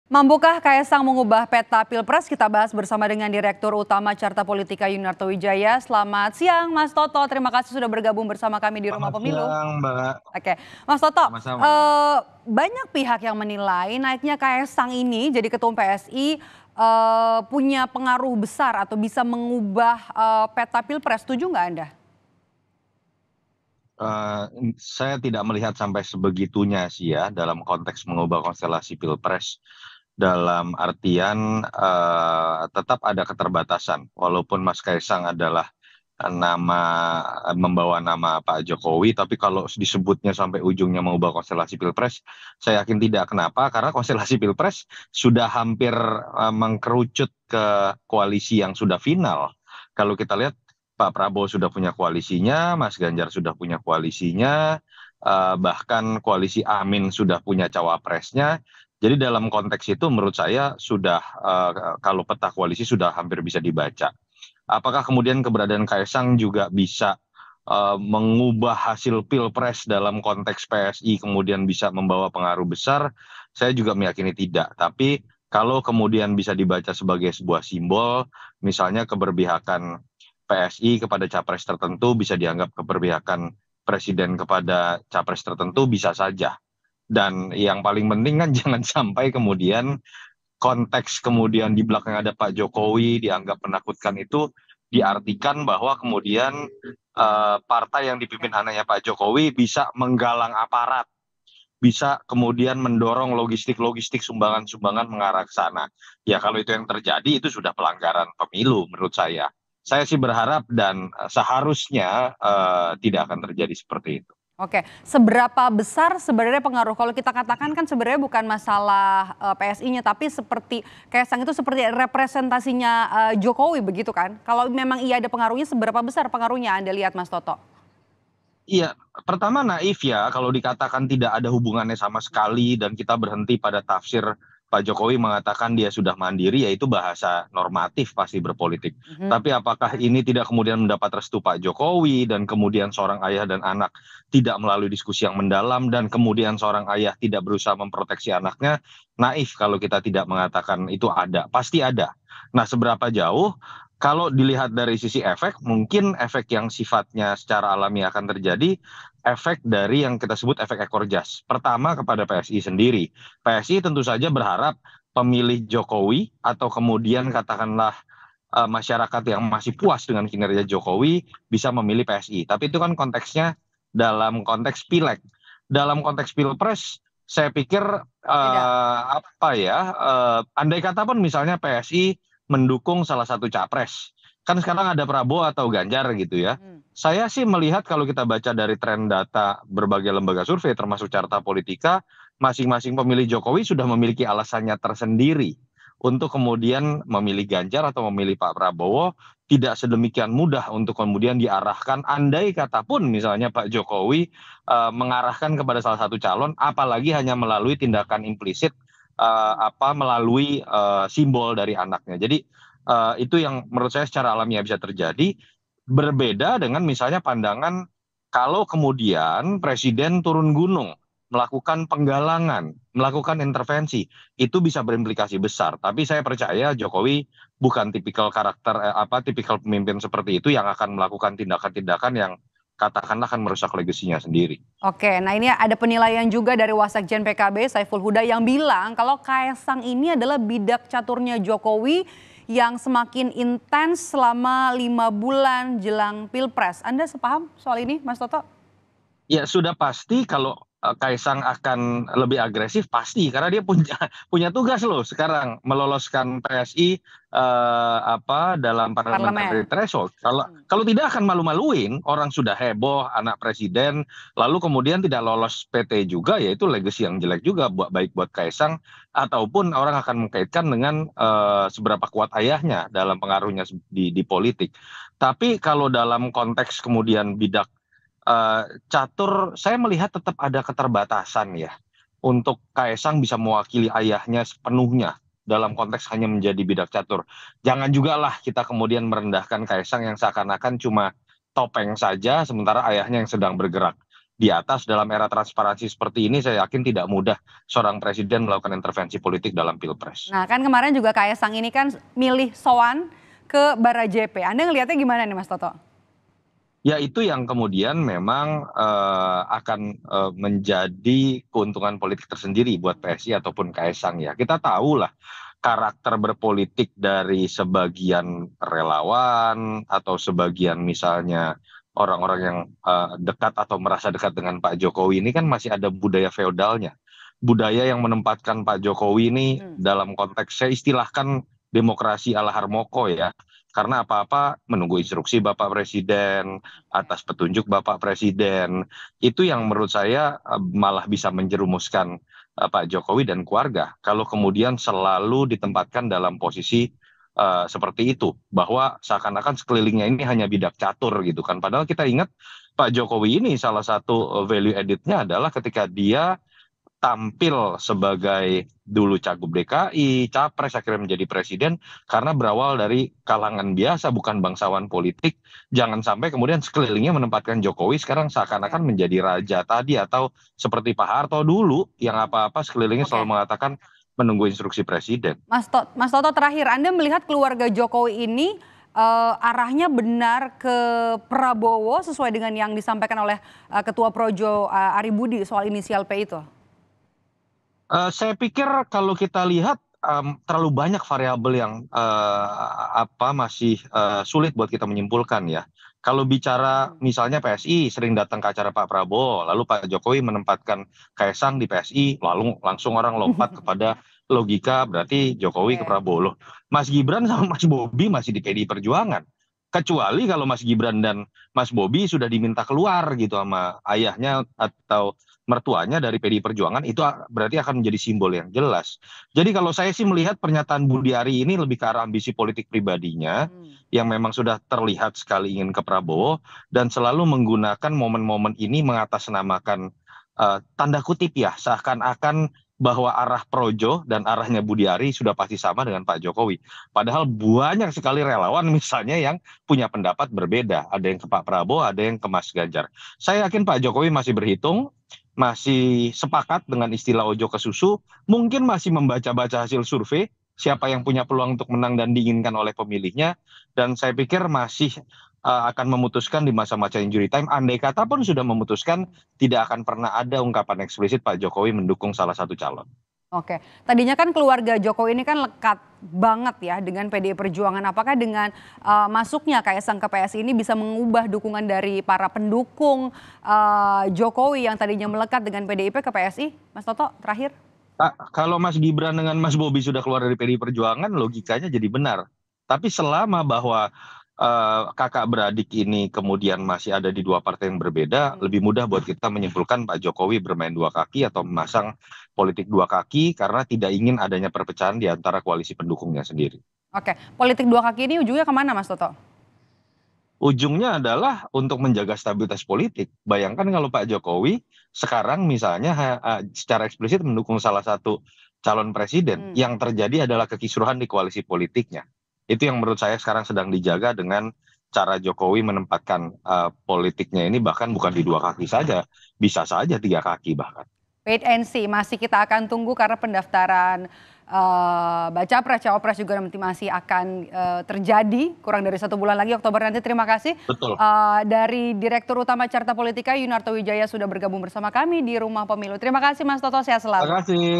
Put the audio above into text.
Mampukah Kaesang mengubah peta Pilpres? Kita bahas bersama dengan Direktur Utama Carta Politika Yunarto Wijaya. Selamat siang Mas Toto, terima kasih sudah bergabung bersama kami di Rumah Selamat Pemilu. siang, Mbak. Oke, Mas Toto, Sama-sama. banyak pihak yang menilai naiknya Kaesang ini jadi Ketum PSI punya pengaruh besar atau bisa mengubah peta Pilpres. Setuju nggak Anda? Saya tidak melihat sampai sebegitunya sih ya dalam konteks mengubah konstelasi Pilpres. Dalam artian tetap ada keterbatasan. Walaupun Mas Kaisang adalah membawa nama Pak Jokowi, tapi kalau disebutnya sampai ujungnya mengubah konstelasi Pilpres, saya yakin tidak. Kenapa? Karena konstelasi Pilpres sudah hampir mengkerucut ke koalisi yang sudah final. Kalau kita lihat Pak Prabowo sudah punya koalisinya, Mas Ganjar sudah punya koalisinya, bahkan koalisi Amin sudah punya cawapresnya. Jadi dalam konteks itu menurut saya sudah kalau peta koalisi sudah hampir bisa dibaca. Apakah kemudian keberadaan Kaisang juga bisa mengubah hasil Pilpres dalam konteks PSI kemudian bisa membawa pengaruh besar? Saya juga meyakini tidak. Tapi kalau kemudian bisa dibaca sebagai sebuah simbol, misalnya keberpihakan PSI kepada capres tertentu bisa dianggap keberpihakan presiden kepada capres tertentu bisa saja. Dan yang paling penting kan jangan sampai kemudian konteks kemudian di belakang ada Pak Jokowi dianggap menakutkan itu diartikan bahwa kemudian partai yang dipimpin anaknya Pak Jokowi bisa menggalang aparat, bisa kemudian mendorong logistik-logistik sumbangan-sumbangan mengarah ke sana. Ya kalau itu yang terjadi itu sudah pelanggaran pemilu menurut saya. Saya sih berharap dan seharusnya tidak akan terjadi seperti itu. Oke, seberapa besar sebenarnya pengaruh? Kalau kita katakan kan sebenarnya bukan masalah PSI-nya, tapi seperti Kaesang itu seperti representasinya Jokowi begitu kan? Kalau memang iya ada pengaruhnya, seberapa besar pengaruhnya Anda lihat Mas Toto? Iya, pertama naif ya kalau dikatakan tidak ada hubungannya sama sekali dan kita berhenti pada tafsir Pak Jokowi mengatakan dia sudah mandiri, yaitu bahasa normatif pasti berpolitik. Mhm. Tapi apakah ini tidak kemudian mendapat restu Pak Jokowi dan kemudian seorang ayah dan anak tidak melalui diskusi yang mendalam dan kemudian seorang ayah tidak berusaha memproteksi anaknya? Naif kalau kita tidak mengatakan itu ada, pasti ada. Nah, seberapa jauh? Kalau dilihat dari sisi efek, mungkin efek yang sifatnya secara alami akan terjadi, efek dari yang kita sebut efek ekor jas. Pertama kepada PSI sendiri. PSI tentu saja berharap pemilih Jokowi atau kemudian katakanlah masyarakat yang masih puas dengan kinerja Jokowi bisa memilih PSI. Tapi itu kan konteksnya dalam konteks pileg. Dalam konteks pilpres, saya pikir Beda. andai kata pun misalnya PSI mendukung salah satu capres. Kan sekarang ada Prabowo atau Ganjar gitu ya. Hmm. Saya sih melihat kalau kita baca dari tren data berbagai lembaga survei termasuk Carta Politika, masing-masing pemilih Jokowi sudah memiliki alasannya tersendiri untuk kemudian memilih Ganjar atau memilih Pak Prabowo. Tidak sedemikian mudah untuk kemudian diarahkan, andai kata pun misalnya Pak Jokowi mengarahkan kepada salah satu calon, apalagi hanya melalui tindakan implisit melalui simbol dari anaknya. Jadi itu yang menurut saya secara alamiah bisa terjadi. Berbeda dengan misalnya pandangan kalau kemudian presiden turun gunung, melakukan penggalangan, melakukan intervensi, itu bisa berimplikasi besar. Tapi saya percaya Jokowi bukan tipikal karakter tipikal pemimpin seperti itu yang akan melakukan tindakan-tindakan yang katakanlah akan merusak legasinya sendiri. Oke, nah ini ada penilaian juga dari Wasekjen PKB Saiful Huda yang bilang kalau Kaesang ini adalah bidak caturnya Jokowi yang semakin intens selama 5 bulan jelang Pilpres. Anda sepaham soal ini, Mas Toto? Ya sudah pasti kalau Kaisang akan lebih agresif pasti karena dia punya punya tugas loh sekarang meloloskan PSI dalam parliamentary Parlemen. threshold. Kalau kalau tidak akan malu-maluin, orang sudah heboh anak presiden lalu kemudian tidak lolos PT juga, ya itu legacy yang jelek juga baik buat Kaisang ataupun orang akan mengkaitkan dengan seberapa kuat ayahnya dalam pengaruhnya di politik. Tapi kalau dalam konteks kemudian bidak catur, saya melihat tetap ada keterbatasan ya untuk Kaisang bisa mewakili ayahnya sepenuhnya dalam konteks hanya menjadi bidak catur. Jangan juga lah kita kemudian merendahkan Kaisang yang seakan-akan cuma topeng saja sementara ayahnya yang sedang bergerak. di atas dalam era transparansi seperti ini, saya yakin tidak mudah seorang presiden melakukan intervensi politik dalam pilpres. Nah kan kemarin juga Kaesang ini kan milih soan ke Barajepe. Anda ngelihatnya gimana nih Mas Toto? Ya itu yang kemudian memang akan menjadi keuntungan politik tersendiri buat PSI ataupun Kaesang ya. Kita tahu lah karakter berpolitik dari sebagian relawan atau sebagian misalnya orang-orang yang dekat atau merasa dekat dengan Pak Jokowi ini kan masih ada budaya feodalnya. Budaya yang menempatkan Pak Jokowi ini dalam konteks saya istilahkan demokrasi ala Harmoko ya. Karena apa-apa menunggu instruksi Bapak Presiden, atas petunjuk Bapak Presiden. Itu yang menurut saya malah bisa menjerumuskan Pak Jokowi dan keluarga. Kalau kemudian selalu ditempatkan dalam posisi seperti itu. Bahwa seakan-akan sekelilingnya ini hanya bidak catur gitu kan. Padahal kita ingat Pak Jokowi ini salah satu value added-nya adalah ketika dia tampil sebagai dulu cagup DKI, capres akhirnya menjadi presiden karena berawal dari kalangan biasa bukan bangsawan politik. Jangan sampai kemudian sekelilingnya menempatkan Jokowi sekarang seakan-akan menjadi raja tadi atau seperti Pak Harto dulu yang apa-apa sekelilingnya selalu mengatakan menunggu instruksi presiden. Mas Toto terakhir, Anda melihat keluarga Jokowi ini arahnya benar ke Prabowo sesuai dengan yang disampaikan oleh Ketua Projo Ari Budi soal inisial P itu? Saya pikir kalau kita lihat terlalu banyak variabel yang masih sulit buat kita menyimpulkan ya. Kalau bicara misalnya PSI sering datang ke acara Pak Prabowo, lalu Pak Jokowi menempatkan Kaesang di PSI, lalu langsung orang lompat kepada logika berarti Jokowi ke Prabowo. Loh, Mas Gibran sama Mas Bobi masih di PDI Perjuangan. Kecuali kalau Mas Gibran dan Mas Bobi sudah diminta keluar gitu sama ayahnya atau mertuanya dari PDI Perjuangan, itu berarti akan menjadi simbol yang jelas. Jadi kalau saya sih melihat pernyataan Budi Ari ini lebih ke arah ambisi politik pribadinya yang memang sudah terlihat sekali ingin ke Prabowo dan selalu menggunakan momen-momen ini mengatasnamakan tanda kutip ya seakan-akan bahwa arah Projo dan arahnya Budi Ari sudah pasti sama dengan Pak Jokowi. Padahal banyak sekali relawan misalnya yang punya pendapat berbeda. Ada yang ke Pak Prabowo, ada yang ke Mas Ganjar. Saya yakin Pak Jokowi masih berhitung, masih sepakat dengan istilah ojo ke susu, mungkin masih membaca-baca hasil survei, siapa yang punya peluang untuk menang dan diinginkan oleh pemilihnya, dan saya pikir masih akan memutuskan di masa-masa injury time, andai kata pun sudah memutuskan, tidak akan pernah ada ungkapan eksplisit Pak Jokowi mendukung salah satu calon. Oke, tadinya kan keluarga Jokowi ini kan lekat banget ya dengan PDI Perjuangan. Apakah dengan masuknya Kaesang ke PSI ini bisa mengubah dukungan dari para pendukung Jokowi yang tadinya melekat dengan PDIP ke PSI? Mas Toto, terakhir. Kalau Mas Gibran dengan Mas Bobi sudah keluar dari PDI Perjuangan, logikanya jadi benar. Tapi selama bahwa kakak beradik ini kemudian masih ada di dua partai yang berbeda, lebih mudah buat kita menyimpulkan Pak Jokowi bermain dua kaki atau memasang politik dua kaki karena tidak ingin adanya perpecahan di antara koalisi pendukungnya sendiri. Oke, politik dua kaki ini ujungnya kemana Mas Toto? Ujungnya adalah untuk menjaga stabilitas politik. Bayangkan kalau Pak Jokowi sekarang misalnya secara eksplisit mendukung salah satu calon presiden, yang terjadi adalah kekisruhan di koalisi politiknya. Itu yang menurut saya sekarang sedang dijaga dengan cara Jokowi menempatkan politiknya ini bahkan bukan di dua kaki saja, bisa saja tiga kaki bahkan. Wait and see, masih kita akan tunggu karena pendaftaran baca pres, cawapres juga nanti masih akan terjadi kurang dari 1 bulan lagi Oktober nanti. Terima kasih. Betul. Dari Direktur Utama Carta Politika Yunarto Wijaya sudah bergabung bersama kami di Rumah Pemilu. Terima kasih Mas Toto, sehat selalu. Terima kasih.